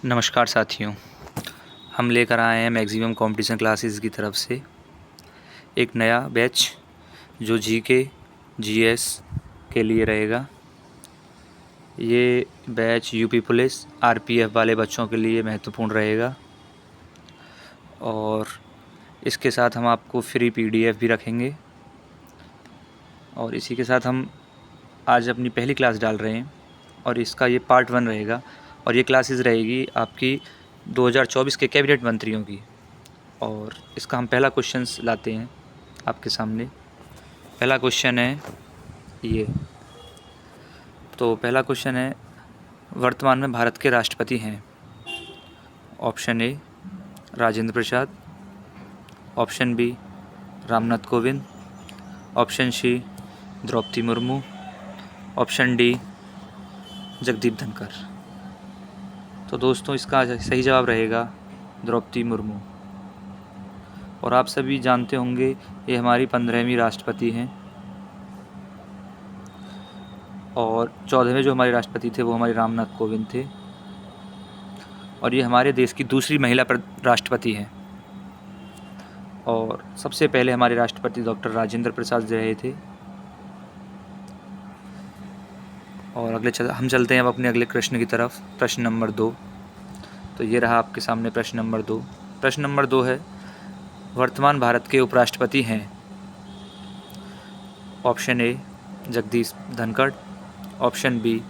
नमस्कार साथियों, हम लेकर आए हैं मैक्सिमम कंपटीशन क्लासेस की तरफ से एक नया बैच जो जीके जीएस के लिए रहेगा। ये बैच यूपी पुलिस आरपीएफ वाले बच्चों के लिए महत्वपूर्ण रहेगा और इसके साथ हम आपको फ्री पीडीएफ भी रखेंगे। और इसी के साथ हम आज अपनी पहली क्लास डाल रहे हैं और इसका ये पार्ट 1 रहेगा और ये क्लासेस रहेगी आपकी 2024 के कैबिनेट मंत्रियों की। और इसका हम पहला क्वेश्चन लाते हैं आपके सामने। पहला क्वेश्चन है ये। तो पहला क्वेश्चन है, वर्तमान में भारत के राष्ट्रपति हैं। Option A Rajendra Prasad, option B Ramnath Kovind, option C Draupadi Murmu, option D Jagdeep Dhankhar. तो दोस्तों इसका सही जवाब रहेगा द्रौपदी मुर्मू। और आप सभी जानते होंगे ये हमारी 15वीं राष्ट्रपति हैं और 14वें जो हमारे राष्ट्रपति थे वो हमारे रामनाथ कोविंद थे और ये हमारे देश की दूसरी महिला राष्ट्रपति हैं। और सबसे पहले हमारे राष्ट्रपति डॉक्टर राजेंद्र प्रसाद रहे थे। और हम चलते हैं अब अपने अगले प्रश्न की तरफ। प्रश्न नंबर 2। तो ये रहा आपके सामने प्रश्न नंबर 2। प्रश्न नंबर 2 है, वर्तमान भारत के उपराष्ट्रपति हैं। Option A Jagdish Dhankhar, option B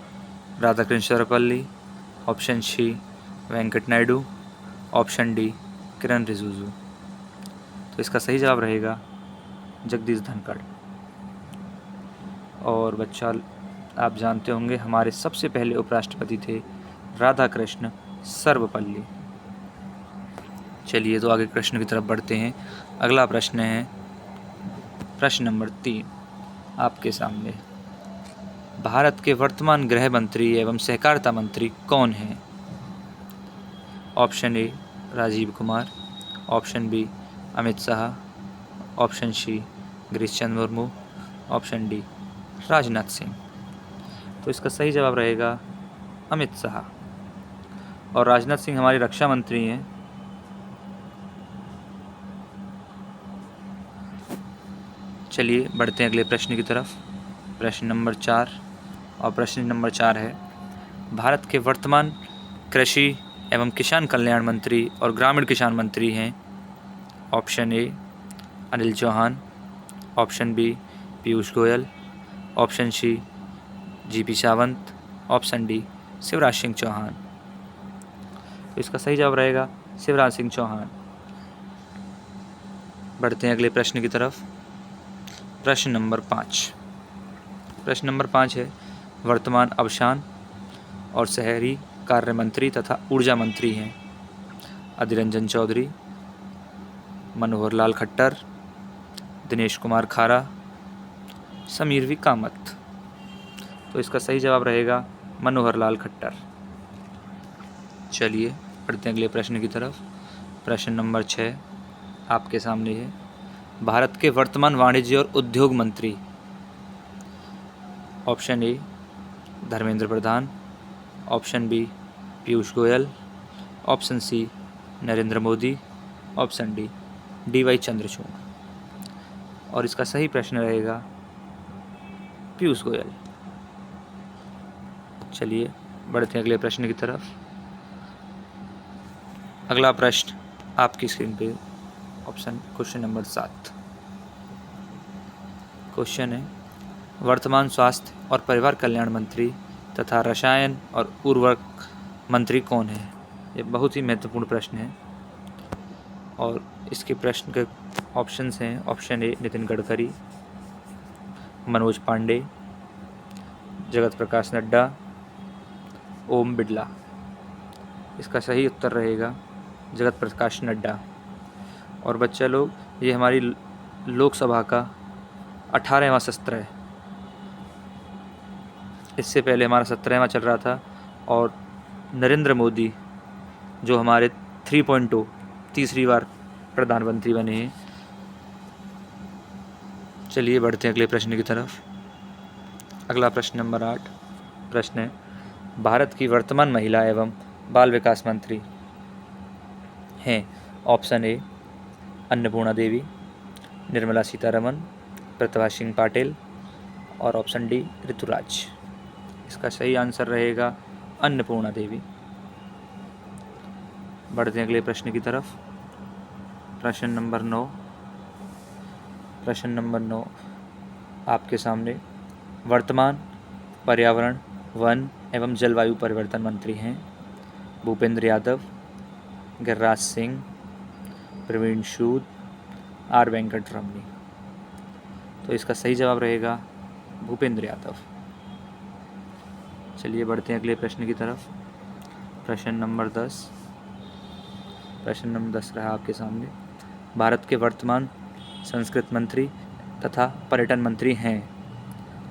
Radhakrishna Sarvepalli, option C Venkat Naidu, option D Kiren Rijiju. तो इसका सही जवाब रहेगा जगदीश धनखड़। और बच्चा आप जानते होंगे हमारे सबसे पहले उपराष्ट्रपति थे राधाकृष्ण सर्वपल्ली। चलिए तो आगे प्रश्न की तरफ बढ़ते हैं। अगला प्रश्न है प्रश्न नंबर 3 आपके सामने। भारत के वर्तमान गृह मंत्री एवं सहकारिता मंत्री कौन हैं? Option A Rajiv Kumar, option B Amit Shah, option C Girish Chandra Murmu, option D Rajnath Singh. तो इसका सही जवाब रहेगा अमित शाह। और राजनाथ सिंह हमारे रक्षा मंत्री हैं। चलिए बढ़ते हैं अगले प्रश्न की तरफ। प्रश्न नंबर 4। और प्रश्न नंबर 4 है, भारत के वर्तमान कृषि एवं किसान कल्याण मंत्री और ग्रामीण किसान मंत्री हैं। Option A Anil Chauhan, option B Piyush Goyal, option C GP Sawant, option D Shivraj Singh Chauhan. तो इसका सही जवाब रहेगा शिवराज सिंह चौहान। बढ़ते हैं अगले प्रश्न की तरफ। प्रश्न नंबर 5। प्रश्न नंबर 5 है, वर्तमान आवासन और शहरी कार्य मंत्री तथा ऊर्जा मंत्री हैं अधीर रंजन चौधरी, मनोहर लाल खट्टर, दिनेश कुमार खारा, समीर वी कामत। तो इसका सही जवाब रहेगा मनोहर लाल खट्टर। चलिए बढ़ते हैं अगले प्रश्न की तरफ। प्रश्न नंबर 6 आपके सामने है, भारत के वर्तमान वाणिज्य और उद्योग मंत्री। Option A Dharmendra Pradhan, option B Piyush Goyal, option C Narendra Modi, option D DY Chandrachud. और इसका सही प्रश्न रहेगा पीयूष गोयल। चलिए बढ़ते हैं अगले प्रश्न की तरफ। अगला प्रश्न आपकी स्क्रीन पे क्वेश्चन नंबर 7। क्वेश्चन है, वर्तमान स्वास्थ्य और परिवार कल्याण मंत्री तथा रसायन और उर्वरक मंत्री कौन है? ये बहुत ही महत्वपूर्ण प्रश्न है और इसके प्रश्न के ऑप्शंस हैं। ऑप्शन ए नितिन गडकरी, मनोज पांडे, जगत प्रकाश नड्डा, ओम बिड़ला। इसका सही उत्तर रहेगा जगत प्रकाश नड्डा। और बच्चा लोग, ये हमारी लोकसभा का 18वां सत्र है। इससे पहले हमारा 17वां चल रहा था और नरेंद्र मोदी जो हमारे 3.0 तीसरी बार प्रधानमंत्री बने हैं। चलिए बढ़ते हैं अगले प्रश्न की तरफ। अगला प्रश्न नंबर 8 प्रश्न है, भारत की वर्तमान महिला एवं बाल विकास मंत्री हैं? ऑप्शन ए अन्नपूर्णा देवी, निर्मला सीतारमण, प्रतिभा सिंह पाटिल और ऑप्शन डी ऋतुराज। इसका सही आंसर रहेगा अन्नपूर्णा देवी। बढ़ते हैं अगले प्रश्न की तरफ। प्रश्न नंबर 9। प्रश्न नंबर 9 आपके सामने। वर्तमान पर्यावरण, वन एवं जलवायु परिवर्तन मंत्री हैं? भूपेंद्र यादव, गिरिराज सिंह, प्रवीण सूद, आर वेंकट रमनी। तो इसका सही जवाब रहेगा भूपेंद्र यादव। चलिए बढ़ते हैं अगले प्रश्न की तरफ। प्रश्न नंबर 10। प्रश्न नंबर 10 रहा आपके सामने। भारत के वर्तमान संस्कृत मंत्री तथा पर्यटन मंत्री हैं?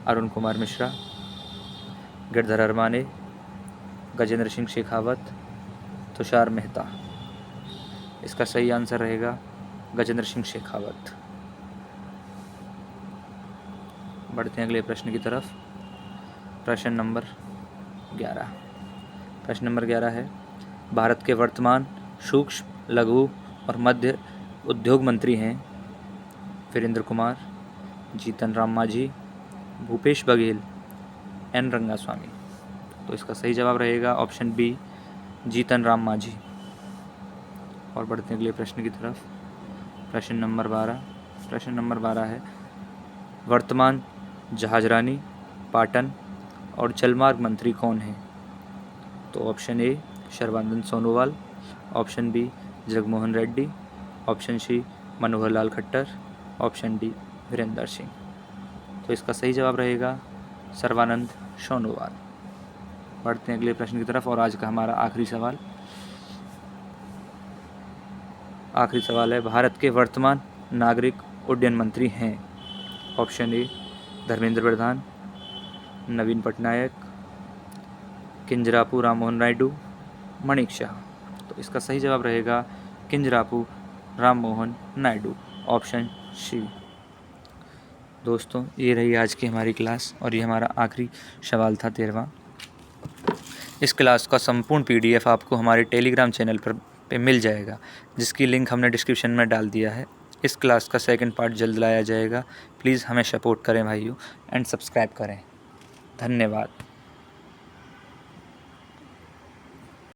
अरुण कुमार मिश्रा, गिरधर अरमाने, गजेंद्र सिंह शेखावत, तुषार मेहता। इसका सही आंसर रहेगा गजेंद्र सिंह शेखावत। बढ़ते हैं अगले प्रश्न की तरफ। प्रश्न नंबर 11। प्रश्न नंबर 11 है, भारत के वर्तमान सूक्ष्म, लघु और मध्य उद्योग मंत्री हैं? वीरेंद्र कुमार, जीतन राम मांझी, भूपेश बघेल, एन रंगास्वामी। तो इसका सही जवाब रहेगा ऑप्शन बी जीतन राम मांझी। और बढ़ते हैं अगले प्रश्न की तरफ। प्रश्न नंबर 12। प्रश्न नंबर 12 है, वर्तमान जहाजरानी, पाटन और जलमार्ग मंत्री कौन हैं? तो option A Sarbananda Sonowal, option B Jaganmohan Reddy, option C Manohar Lal Khattar, option D Virendra Singh. तो इसका सही जवाब रहेगा सर्बानंद सोनोवाल। बढ़ते हैं अगले प्रश्न की तरफ। और आज का हमारा आखिरी सवाल। आखिरी सवाल है, भारत के वर्तमान नागरिक उड्डयन मंत्री हैं? ऑप्शन ए धर्मेंद्र प्रधान, नवीन पटनायक, किंजरापू राममोहन नायडू, मणिक शाह। तो इसका सही जवाब रहेगा किंजरापू राममोहन नायडू, ऑप्शन सी। दोस्तों ये रही आज की हमारी क्लास और ये हमारा आखिरी सवाल था 13वां। इस क्लास का संपूर्ण PDF आपको हमारे टेलीग्राम चैनल पे मिल जाएगा, जिसकी लिंक हमने डिस्क्रिप्शन में डाल दिया है। इस क्लास का सेकंड पार्ट जल्द लाया जाएगा। प्लीज़ हमें सपोर्ट करें भाइयों एंड सब्सक्राइब करें। धन्यवाद।